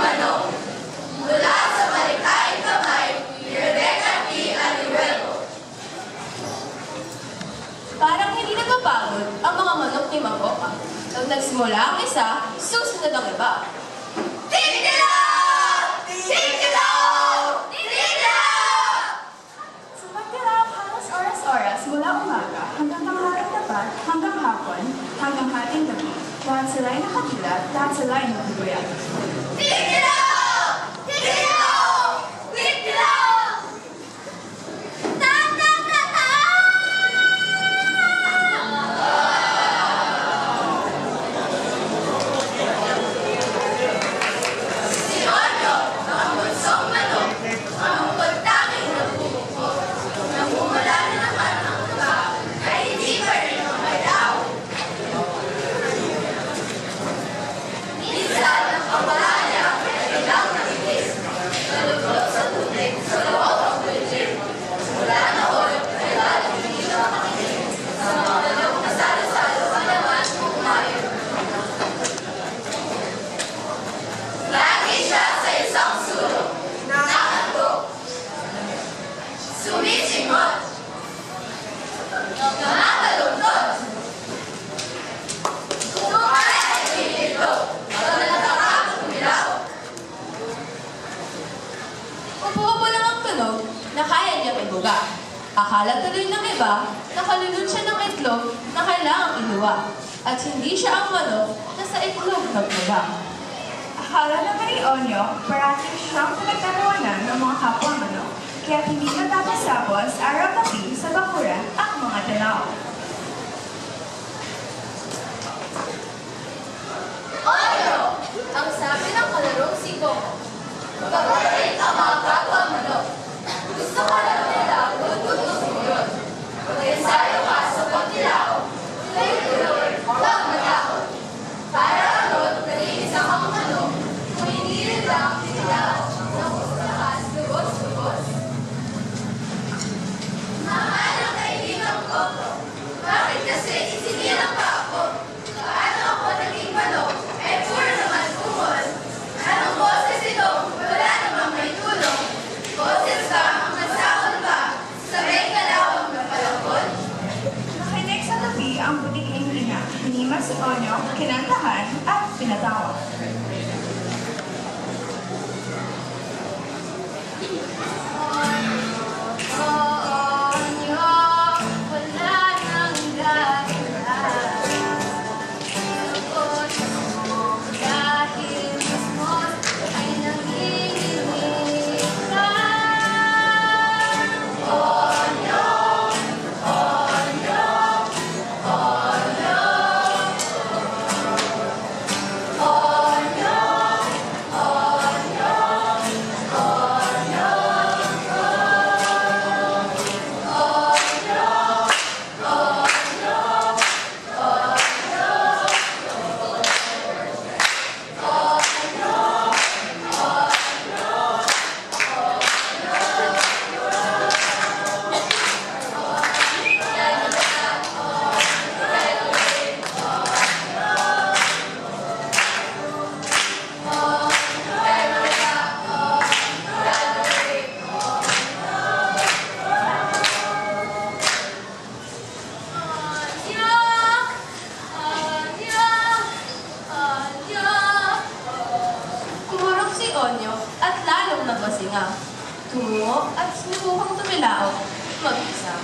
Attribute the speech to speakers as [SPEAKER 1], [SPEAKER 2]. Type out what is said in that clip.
[SPEAKER 1] Manong. Mula sa malikhaing kamay ni Rebecca T. Anihuelo.
[SPEAKER 2] Parang hindi nagpapagod ang mga manok ni Makoka. Nang nagsimula ang isa, susunod ang iba.
[SPEAKER 1] Tigilog! Tigilog! Tigilog!
[SPEAKER 3] Sumagdala ang halos oras-oras mula umaga hanggang tanghaling dapat, hanggang hapon, hanggang hating gabi. Lahat sila'y nakadilat, lahat sila'y naguguyan.
[SPEAKER 1] Tigilog! Tigilog! Tigilog! Ta-ta-ta-ta! Si Onyo, ang bunsong manok, ang pagtanging nagbubuko. Namumula na naman ang tuba, ay hindi pa rin lumalaw. Minsan, ang pawala niya ay ilang nakikis. Naluglog sa tubig, sa loob ang buljim. Mula noon, ay lalong hindi na makakinig. Sa mga manok na salo-salo, ang naman kumain. Lagi siya sa isang sulok. Nakatog. Sumisimot. Nakakalungkot. Tumare ang pinito. Paglalakak umilaw.
[SPEAKER 2] Upo-upo lang ang tunog na kaya niyang ibuga. Akala tuloy ng iba, nakalunod siya ng itlog na kailangang iluwa. At hindi siya ang manok na sa itlog nagbuga.
[SPEAKER 3] Akala naman ni Onyo, parati siyang pinagtatawanan ng mga kapwa manok, kaya hindi natapasapos araw-gabi sa bakuran ang mga tanaw.
[SPEAKER 1] Onyo! Ang sabi ng kalarong si Coco. Pagkalit ang mga kapwa manok. Gusto ka lang nila, tututos mo yun. Mag-ensayo ka sa pagkilao. Tuloy-tuloy, huwag matakot. Para ano, nag-iisa kang manok. Kung hindi rin lang sinilao. Nang lakas, lubos-lubos. Mahal ang kaibigang Coco. Bakit kasi isinilang ka ako? Paano ako naging manok? Eh, puro naman kumol. Anong boses ito? Wala namang may tulong. Boses ka, ang masakot ka. Sabay kalawang na palakot.
[SPEAKER 3] Nakinig sa tabi ang butiking ina, hinima si Onyo, kinantahan at pinatawa.
[SPEAKER 1] Onyo, wala nang dahilan. Lungkot mo dahil mismo ay nanginginig ka. Onyo, Onyo, Onyo, Onyo, Onyo,
[SPEAKER 2] Kumurok si Onyo at lalong nagmasinga. Tumungo at sinubukang tumilaok mag-isa.